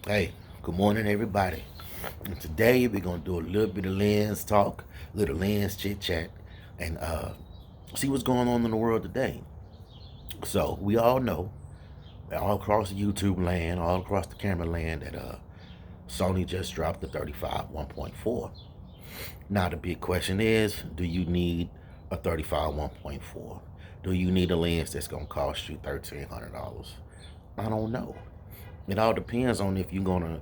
Hey, good morning, everybody. And today we're gonna do a little bit of lens talk, little lens chit chat, and see what's going on in the world today. So we all know, all across the YouTube land, all across the camera land, that Sony just dropped the 35 1.4. Now the big question is, do you need a 35 1.4? Do you need a lens that's gonna cost you $1,300? I don't know. It all depends on if you're gonna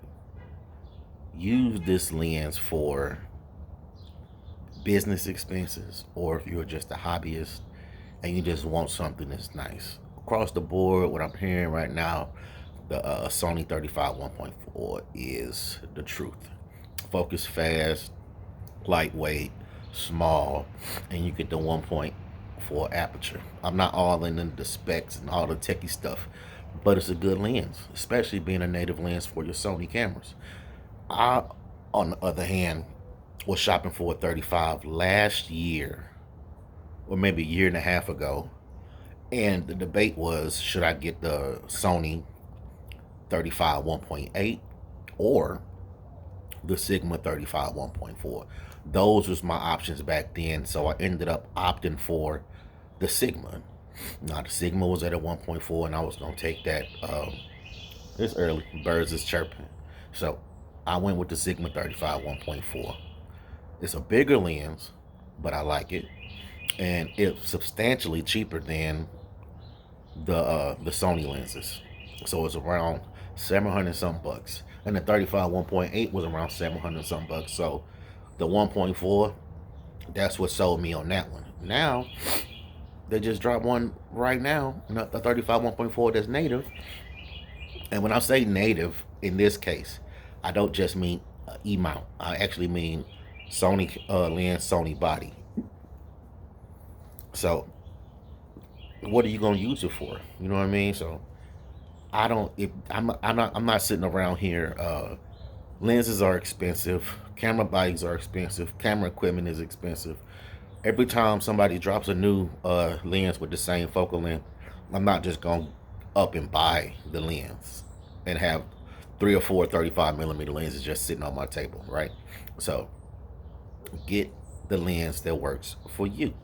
use this lens for business expenses or if you're just a hobbyist and you just want something that's nice. Across the board, what I'm hearing right now, the Sony 35 1.4 is the truth. Focus fast, lightweight, small, and you get the 1.4 aperture. I'm not all in the specs and all the techie stuff, but it's a good lens, especially being a native lens for your Sony cameras. I, on the other hand, was shopping for a 35 last year, or maybe a year and a half ago, and the debate was, should I get the Sony 35 1.8 or the Sigma 35 1.4? Those was my options back then, so I ended up opting for the Sigma. Now the Sigma was at a 1.4, and I was gonna take that. It's early, birds is chirping, so I went with the Sigma 35 1.4. It's a bigger lens, but I like it, and it's substantially cheaper than the Sony lenses. So it's around 700 some bucks, and the 35 1.8 was around 700 some bucks. So the 1.4, that's what sold me on that one. Now they just dropped one right now, the 35 1.4 that's native. And when I say native in this case, I don't just mean E mount. I actually mean Sony lens, Sony body. So what are you gonna use it for? You know what I mean? So I don't. If I'm not sitting around here. Lenses are expensive. Camera bodies are expensive. Camera equipment is expensive. Every time somebody drops a new lens with the same focal length, I'm not just gonna up and buy the lens and have three or four 35 millimeter lenses just sitting on my table, right? So get the lens that works for you.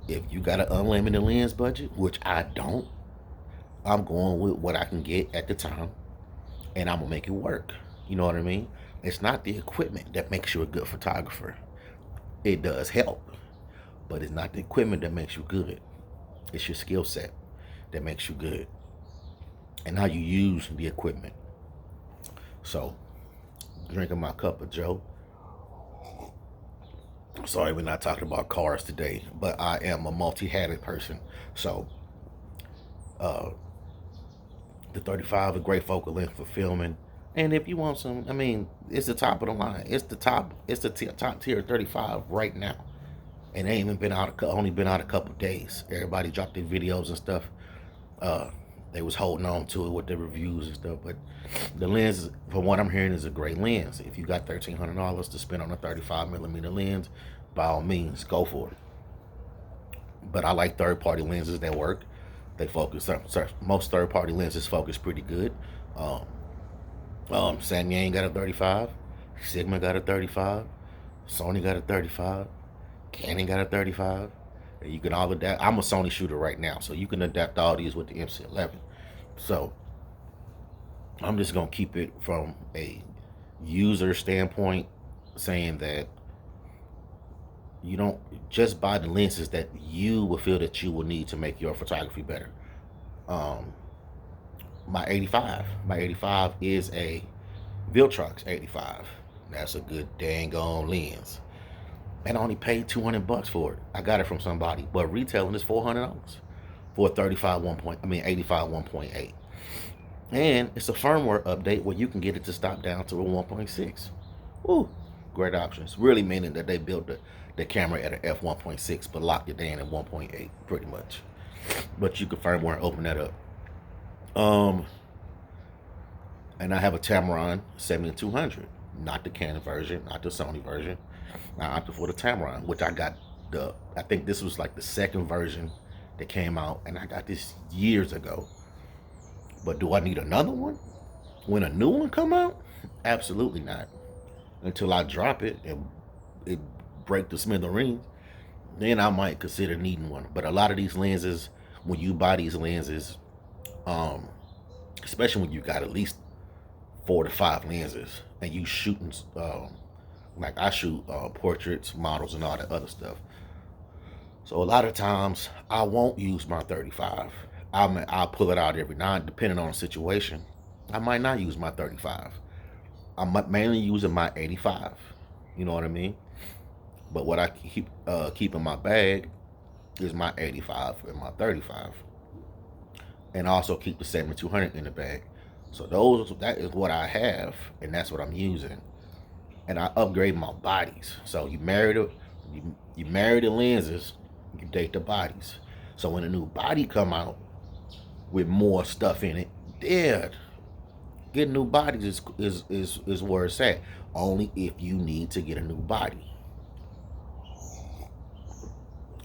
If you got an unlimited lens budget, which I don't, I'm going with what I can get at the time, and I'm gonna make it work. You know what I mean? It's not the equipment that makes you a good photographer. It does help, but it's not the equipment that makes you good. It's your skill set that makes you good, and how you use the equipment. So, drinking my cup of Joe. Sorry, we're not talking about cars today, but I am a multi-hatted person. So, uh, the 35 is a great focal length for filming. And if you want some, I mean, it's the top of the line. It's the top. It's the top tier 35 right now, and they ain't even been out. Only been out a couple days. Everybody dropped their videos and stuff. Uh, they was holding on to it with their reviews and stuff. But the lens, from what I'm hearing, is a great lens. If you got $1,300 to spend on a 35 millimeter lens, by all means, go for it. But I like third-party lenses that work. They focus. Most third-party lenses focus pretty good. Um, Samyang got a 35, Sigma got a 35, Sony got a 35, Canon got a 35. And you can all adapt. I'm a Sony shooter right now, so you can adapt all these with the MC11. So I'm just gonna keep it from a user standpoint, saying that you don't just buy the lenses that you will feel that you will need to make your photography better. Um, my 85 is a Viltrox 85. That's a good dang on lens. And I only paid 200 bucks for it. I got it from somebody, but retailing is $400 for a 35 1 point. I mean 85 1.8. And it's a firmware update where you can get it to stop down to a 1.6. Ooh, great options. Really meaning that they built the camera at an f1.6 but locked it down at 1.8 pretty much. But you can firmware open that up. Um, and I have a Tamron 7200, not the Canon version, not the Sony version. I opted for the Tamron, which I got I think this was like the second version that came out, and I got this years ago. But do I need another one? When a new one come out, absolutely not. Until I drop it and it break the smithereens, then I might consider needing one. But a lot of these lenses, when you buy these lenses, um, especially when you got at least 4 to 5 lenses and you shooting, like I shoot portraits, models, and all that other stuff. So a lot of times I won't use my 35. I'll pull it out every now, depending on the situation. I might not use my 35. I'm mainly using my 85. You know what I mean? But what I keep in my bag is my 85 and my 35, and also keep the 7200 in the bag. So that is what I have, and that's what I'm using. And I upgrade my bodies. So you marry the lenses, you date the bodies. So when a new body come out with more stuff in it, yeah, getting new bodies is where it's at. Only if you need to get a new body.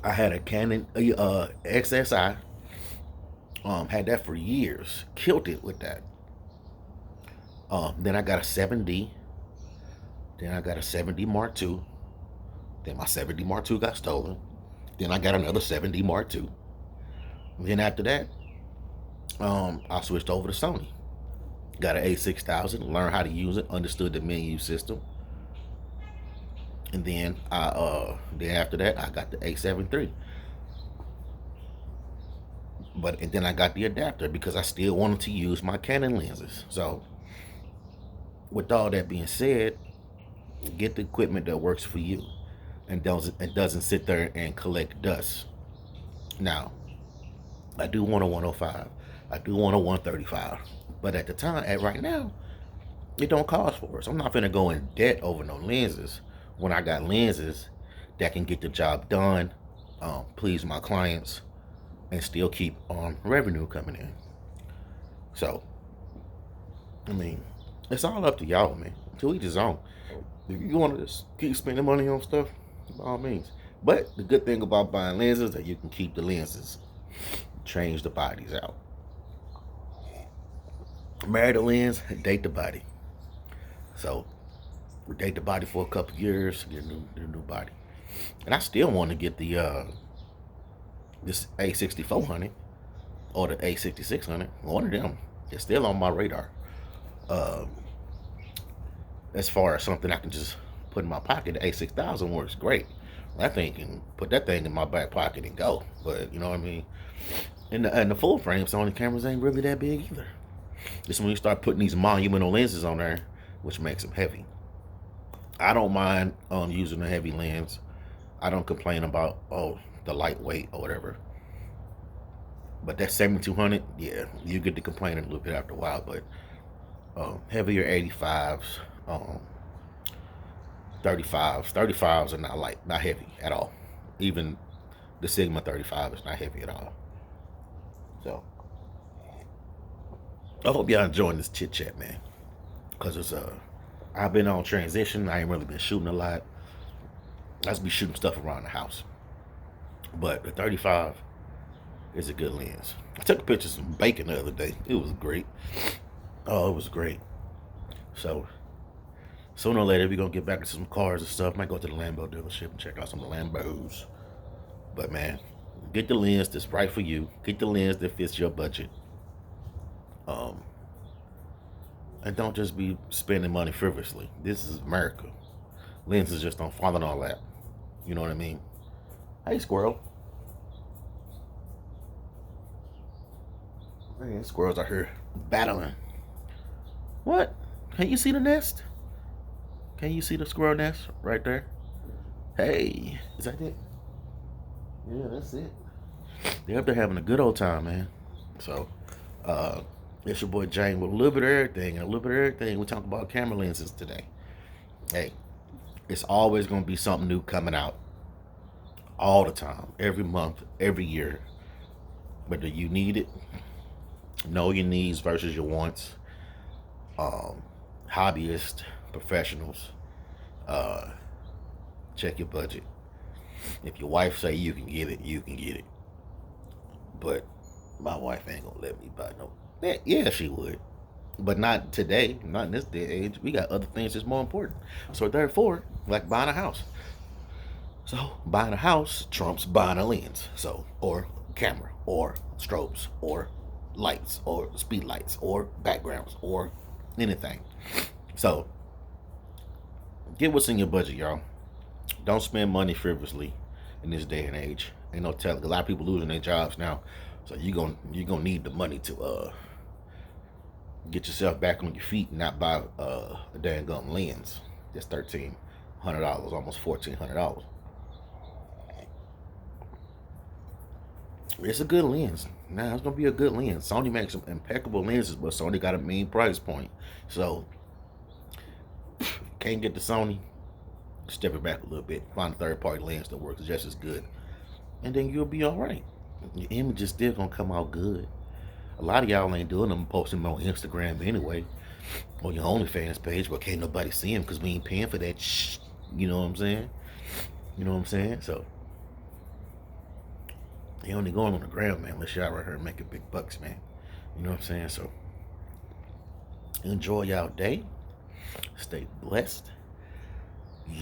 I had a Canon XSI. Had that for years. Killed it with that. Then I got a 7D. Then I got a 7D Mark II. Then my 7D Mark II got stolen. Then I got another 7D Mark II. Then after that, I switched over to Sony. Got an A6000. Learned how to use it. Understood the menu system. And then then after that, I got the A7 III. And then I got the adapter because I still wanted to use my Canon lenses. So with all that being said, get the equipment that works for you and doesn't sit there and collect dust. Now, I do want a 105. I do want a 135. But at the time, right now, it don't cost for it. So I'm not gonna go in debt over no lenses when I got lenses that can get the job done, please my clients, and still keep revenue coming in. So, I mean, it's all up to y'all, man. To each his own. If you want to just keep spending money on stuff, by all means. But the good thing about buying lenses is that you can keep the lenses, change the bodies out. Marry the lens, date the body. So we date the body for a couple years, get a new body. And I still want to get the this A6400 or the A6600. One of them is still on my radar. Uh, as far as something I can just put in my pocket, the A6000 works great. That thing can put that thing in my back pocket and go. But you know what I mean. And the full frame Sony cameras ain't really that big either. Just when you start putting these monumental lenses on there, which makes them heavy. I don't mind using a heavy lens. I don't complain about the lightweight or whatever. But that 7200, yeah, you get to complaining a little bit after a while. But heavier 85s, 35s are not heavy at all. Even the Sigma 35 is not heavy at all. So I hope y'all enjoying this chit chat, man. Cause it's I've been on transition. I ain't really been shooting a lot. I just be shooting stuff around the house. But the 35 is a good lens. I took a picture of some bacon the other day. It was great. Oh, it was great. So sooner or later we're gonna get back to some cars and stuff. Might go to the Lambo dealership and check out some of the Lambos. But man, get the lens that's right for you. Get the lens that fits your budget. And don't just be spending money frivolously. This is America. Lenses just don't fall in all that. You know what I mean? Hey, squirrel. Man, squirrels are here battling. What? Can you see the nest? Can you see the squirrel nest right there? Hey, is that it? Yeah, that's it. They're up there having a good old time, man. So, it's your boy Jane with a little bit of everything and a little bit of everything. We talk about camera lenses today. Hey, it's always going to be something new coming out all the time, every month, every year. Whether you need it, know your needs versus your wants. Hobbyists, professionals, check your budget. If your wife say you can get it, you can get it. But my wife ain't gonna let me buy no. Yeah, she would. But not today, not in this day and age. We got other things that's more important. So therefore, like buying a house. So buying a house trumps buying a lens. So or camera or strobes or lights or speed lights or backgrounds or anything. So get what's in your budget, y'all. Don't spend money frivolously in this day and age. Ain't no telling. A lot of people losing their jobs now, so you gonna need the money to get yourself back on your feet and not buy a dang gun lens. That's $1,300, almost $1,400. It's a good lens. Now it's gonna be a good lens. Sony makes some impeccable lenses, but Sony got a mean price point. So can't get the Sony. Step it back a little bit. Find a third party lens that works just as good, and then you'll be all right. Your image is still gonna come out good. A lot of y'all ain't doing them, posting them on Instagram anyway, on your OnlyFans page, but can't nobody see them because we ain't paying for that You know what I'm saying? You know what I'm saying? So they only going on the ground, man, unless y'all right here making big bucks, man. You know what I'm saying? So enjoy y'all day. Stay blessed.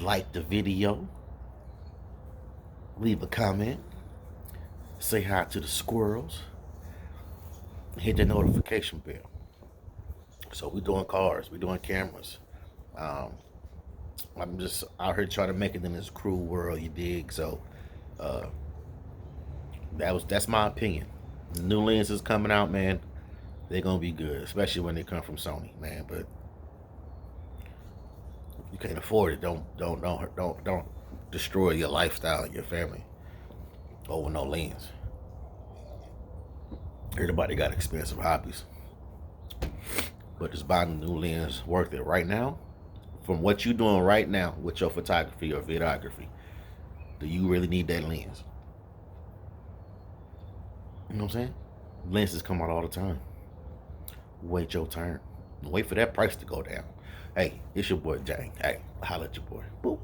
Like the video. Leave a comment. Say hi to the squirrels. Hit the notification bell. So we're doing cars, we're doing cameras. Um, I'm just out here trying to make it in this cruel world, you dig? So uh, that's my opinion. The new lenses coming out, man. They're gonna be good, especially when they come from Sony, man. But you can't afford it. Don't destroy your lifestyle and your family over no lens. Everybody got expensive hobbies, but is buying a new lens worth it right now? From what you're doing right now with your photography or videography, do you really need that lens? You know what I'm saying? Lenses come out all the time. Wait your turn. Wait for that price to go down. Hey, it's your boy Jang. Hey, holla at your boy. Boop.